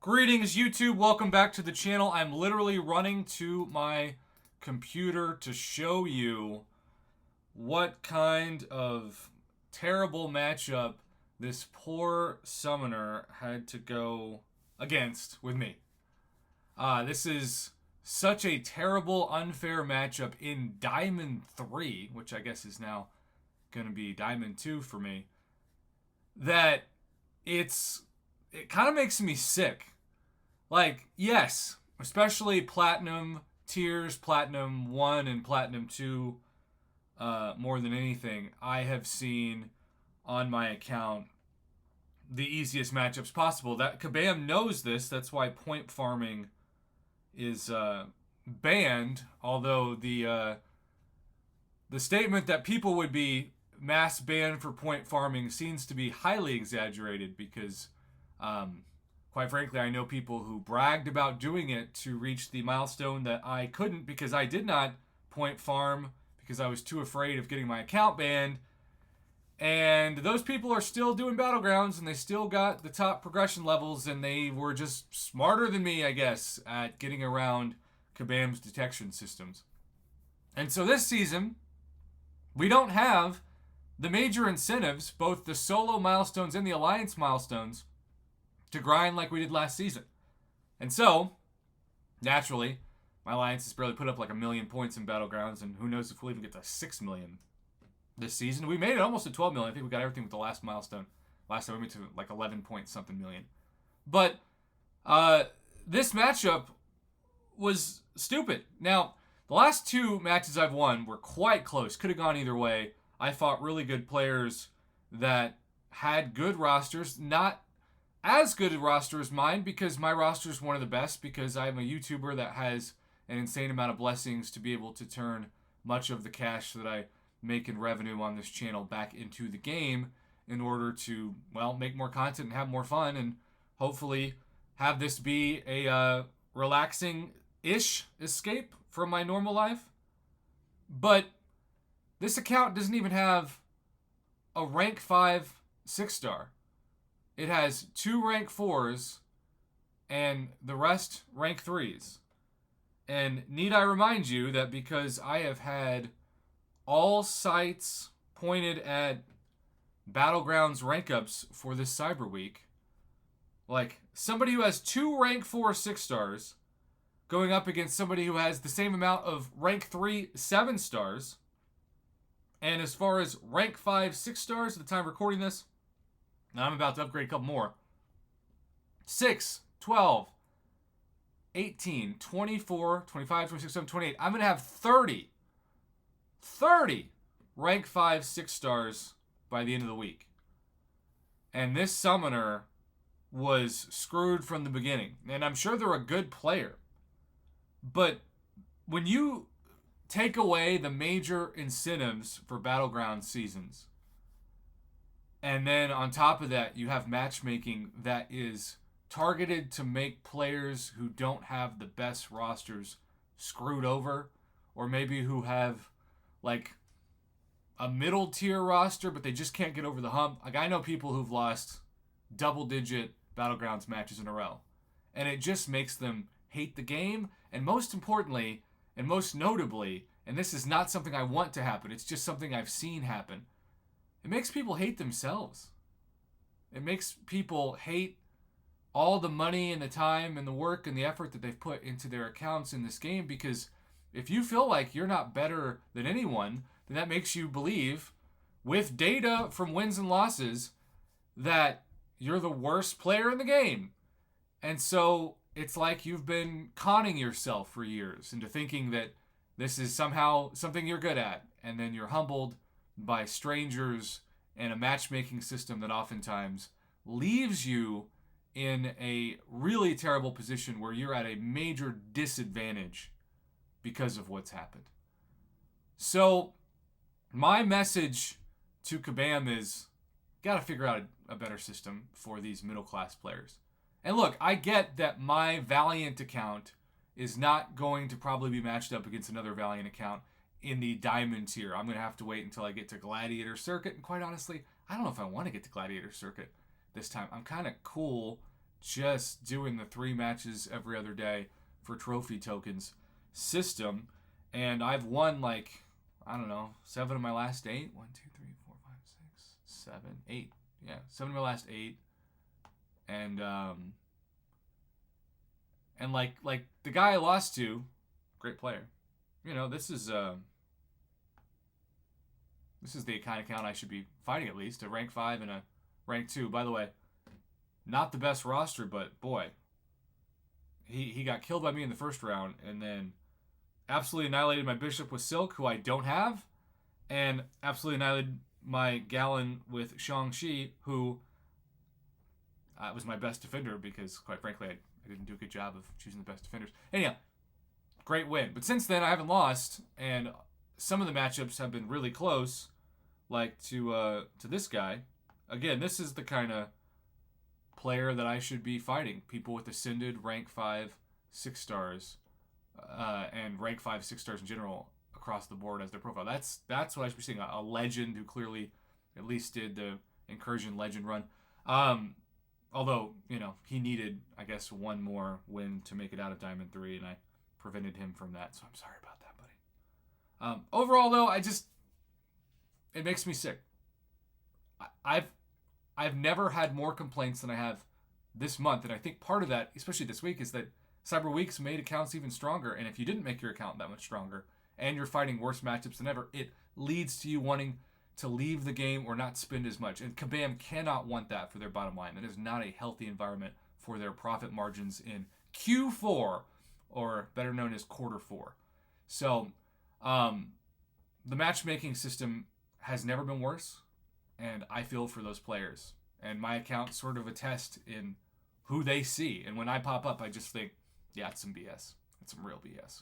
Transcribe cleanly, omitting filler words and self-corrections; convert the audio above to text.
Greetings, YouTube. Welcome back to the channel. I'm literally running to my computer to show you what kind of terrible matchup this poor summoner had to go against with me. This is such a terrible, unfair matchup in Diamond 3, which I guess is now going to be Diamond 2 for me, that it kind of makes me sick. Like, yes, especially Platinum tiers, Platinum 1 and Platinum 2, more than anything, I have seen on my account the easiest matchups possible. That Kabam knows this, that's why point farming is banned, although the statement that people would be mass banned for point farming seems to be highly exaggerated because quite frankly, I know people who bragged about doing it to reach the milestone that I couldn't because I did not point farm because I was too afraid of getting my account banned. And those people are still doing Battlegrounds and they still got the top progression levels and they were just smarter than me, I guess, at getting around Kabam's detection systems. And so this season, we don't have the major incentives, both the solo milestones and the alliance milestones, to grind like we did last season. And so, naturally, my alliance has barely put up like 1 million points in Battlegrounds, and who knows if we'll even get to 6 million this season. We made it almost to 12 million. I think we got everything with the last milestone. Last time we went to like 11 point something million. But this matchup was stupid. Now, the last 2 matches I've won were quite close. Could have gone either way. I fought really good players that had good rosters, not as good a roster as mine because my roster is one of the best because I'm a YouTuber that has an insane amount of blessings to be able to turn much of the cash that I make in revenue on this channel back into the game in order to, well, make more content and have more fun and hopefully have this be a relaxing-ish escape from my normal life. But this account doesn't even have a rank 5 6-star. It has 2 rank 4s and the rest rank 3s. And need I remind you that because I have had all sights pointed at Battlegrounds rank ups for this Cyber Week, like somebody who has 2 rank 4 6-stars going up against somebody who has the same amount of rank 3 7-stars, and as far as rank 5 6-stars at the time of recording this, now I'm about to upgrade a couple more. 6, 12, 18, 24, 25, 26, 27, 28. I'm going to have 30 rank 5 6-stars by the end of the week. And this summoner was screwed from the beginning. And I'm sure they're a good player. But when you take away the major incentives for Battleground seasons, and then on top of that, you have matchmaking that is targeted to make players who don't have the best rosters screwed over, or maybe who have like a middle tier roster, but they just can't get over the hump. Like I know people who've lost double-digit Battlegrounds matches in a row, and it just makes them hate the game. And most importantly, and most notably, and this is not something I want to happen, it's just something I've seen happen, it makes people hate themselves. It makes people hate all the money and the time and the work and the effort that they've put into their accounts in this game, because if you feel like you're not better than anyone, then that makes you believe, with data from wins and losses, that you're the worst player in the game. And so it's like you've been conning yourself for years into thinking that this is somehow something you're good at, and then you're humbled by strangers and a matchmaking system that oftentimes leaves you in a really terrible position where you're at a major disadvantage because of what's happened. So my message to Kabam is, gotta figure out a better system for these middle class players. And look, I get that my Valiant account is not going to probably be matched up against another Valiant account in the Diamond tier. I'm going to have to wait until I get to Gladiator Circuit. And quite honestly, I don't know if I want to get to Gladiator Circuit this time. I'm kind of cool just doing the 3 matches every other day for trophy tokens system, and I've won like, I don't know, 7 of my last 8. 1, 2, 3, 4, 5, 6, 7, 8. Yeah, 7 of my last 8. And like the guy I lost to, great player. You know, this is the kind of account I should be fighting, at least a rank 5 and a rank 2. By the way, not the best roster, but boy, he got killed by me in the first round, and then absolutely annihilated my bishop with Silk, who I don't have, and absolutely annihilated my Galen with Shang-Chi, who was my best defender because, quite frankly, I didn't do a good job of choosing the best defenders. Anyhow, great win. But since then, I haven't lost, and some of the matchups have been really close, like to this guy. Again, this is the kind of player that I should be fighting. People with ascended rank 5 6 stars, and rank 5 6 stars in general across the board as their profile. That's what I should be seeing. A legend who clearly at least did the Incursion legend run. Although, you know, he needed, I guess, one more win to make it out of Diamond 3, and I prevented him from that, so I'm sorry about that, buddy. Overall, though, it makes me sick. I've never had more complaints than I have this month, and I think part of that, especially this week, is that Cyber Weeks made accounts even stronger, and if you didn't make your account that much stronger, and you're fighting worse matchups than ever, it leads to you wanting to leave the game or not spend as much. And Kabam cannot want that for their bottom line. That is not a healthy environment for their profit margins in Q4, or better known as quarter 4. So the matchmaking system has never been worse, and I feel for those players. And my account sort of attest in who they see. And when I pop up, I just think, yeah, it's some BS. It's some real BS.